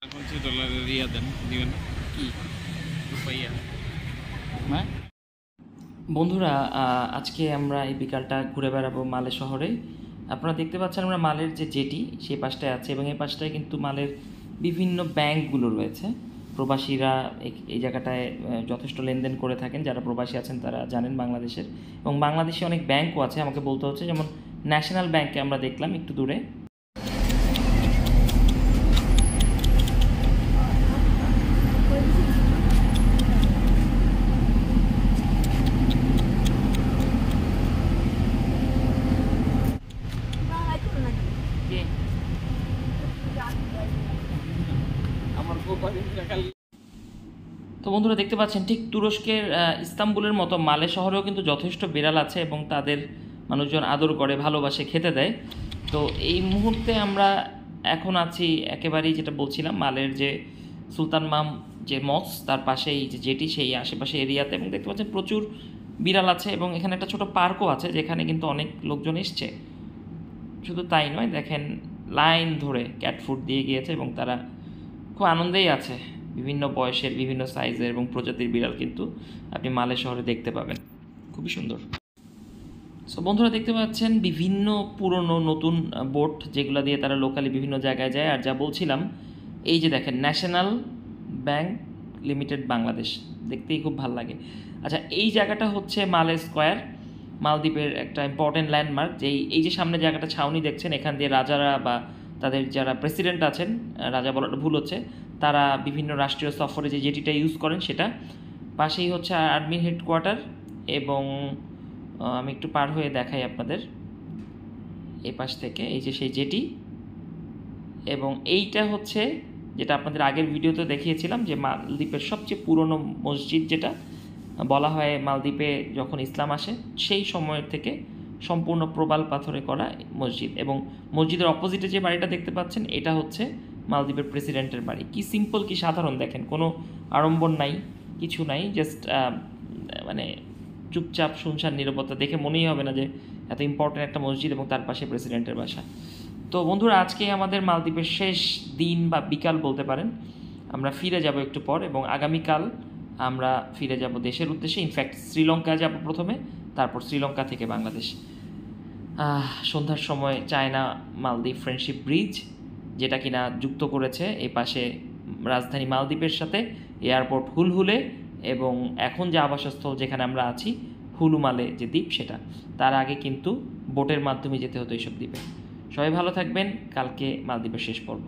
$50 দেন দিবেন কি রুপাইয়া হ্যাঁ বন্ধুরা, আজকে আমরা এই বিকালটা ঘুরে বেড়াবো মালে শহরে। আপনারা দেখতে পাচ্ছেন আমরা মালের যে জেটি সেই পাশটায় আছে এবং এই পাশটায় কিন্তু মালের বিভিন্ন ব্যাংকগুলো রয়েছে। প্রবাসীরা এই জায়গাটায় যথেষ্ট লেনদেন করে থাকেন। যারা প্রবাসী আছেন তারা জানেন বাংলাদেশের, এবং বাংলাদেশে অনেক ব্যাংকও আছে আমাকে বলতে হচ্ছে, যেমন ন্যাশনাল ব্যাংকে আমরা দেখলাম একটু দূরে। তো বন্ধুরা দেখতে পাচ্ছেন ঠিক তুরস্কের ইস্তাম্বুলের মতো মালে শহরেও কিন্তু যথেষ্ট বিড়াল আছে এবং তাদের মানুষজন আদর করে, ভালোবাসে, খেতে দেয়। তো এই মুহূর্তে আমরা এখন আছি একেবারেই যেটা বলছিলাম মালের যে সুলতান মাম যে মক্স তার পাশেই যে জেটি সেই আশেপাশে এরিয়াতে, এবং দেখতে পাচ্ছেন প্রচুর বিড়াল আছে এবং এখানে একটা ছোট পার্কও আছে যেখানে কিন্তু অনেক লোকজন এসছে। শুধু তাই নয়, দেখেন লাইন ধরে ক্যাট ফুড দিয়ে গিয়েছে এবং তারা খুব আনন্দেই আছে। বিভিন্ন বয়সের, বিভিন্ন সাইজের এবং প্রজাতির বিড়াল কিন্তু আপনি মালে শহরে দেখতে পাবেন, খুবই সুন্দর। সো বন্ধুরা দেখতে পাচ্ছেন বিভিন্ন পুরনো নতুন বোট যেগুলো দিয়ে তারা লোকালি বিভিন্ন জায়গায় যায়। আর যা বলছিলাম, এই যে দেখেন ন্যাশনাল ব্যাংক লিমিটেড বাংলাদেশ, দেখতেই খুব ভালো লাগে। আচ্ছা, এই জায়গাটা হচ্ছে মালে স্কোয়ার, মালদ্বীপের একটা ইম্পর্টেন্ট ল্যান্ডমার্ক। এই যে সামনে জায়গাটা ছাউনি দেখছেন, এখান দিয়ে রাজারা বা তাদের যারা প্রেসিডেন্ট আছেন, রাজা বলাটা ভুল হচ্ছে, তারা বিভিন্ন রাষ্ট্রীয় সফরে যে জেটিটা ইউজ করেন সেটা। পাশেই হচ্ছে আর্মি হেডকোয়ার্টার, এবং আমি একটু পার হয়ে দেখাই আপনাদের এই পাশ থেকে, এই যে সেই জেটি। এবং এইটা হচ্ছে যেটা আপনাদের আগের ভিডিওতে দেখিয়েছিলাম যে মালদ্বীপের সবচেয়ে পুরনো মসজিদ, যেটা বলা হয় মালদ্বীপে যখন ইসলাম আসে সেই সময়ের থেকে সম্পূর্ণ প্রবাল পাথরে করা মসজিদ। এবং মসজিদের অপোজিটে যে বাড়িটা দেখতে পাচ্ছেন এটা হচ্ছে মালদ্বীপের প্রেসিডেন্টের বাড়ি। কি সিম্পল, কি সাধারণ, দেখেন কোনো আড়ম্বর নাই, কিছু নাই, জাস্ট মানে চুপচাপ শুনশান নীরবতা, দেখে মনেই হবে না যে এত ইম্পর্ট্যান্ট একটা মসজিদ এবং তার পাশে প্রেসিডেন্টের বাসা। তো বন্ধুরা, আজকে আমাদের মালদ্বীপের শেষ দিন বা বিকাল বলতে পারেন। আমরা ফিরে যাব একটু পর, এবং আগামীকাল আমরা ফিরে যাব দেশের উদ্দেশ্যে। ইনফ্যাক্ট শ্রীলঙ্কা যাব প্রথমে, তারপর শ্রীলঙ্কা থেকে বাংলাদেশ। সন্ধ্যার সময় চায়না মালদ্বীপ ফ্রেন্ডশিপ ব্রিজ, যেটা কিনা যুক্ত করেছে এই পাশে রাজধানী মালদ্বীপের সাথে এয়ারপোর্ট হুলহুলে, এবং এখন যে আবাসস্থল যেখানে আমরা আছি হুলুমালে যে দ্বীপ, সেটা। তার আগে কিন্তু বোটের মাধ্যমে যেতে হতো এইসব দ্বীপে। সবাই ভালো থাকবেন, কালকে মালদ্বীপের শেষ পর্ব।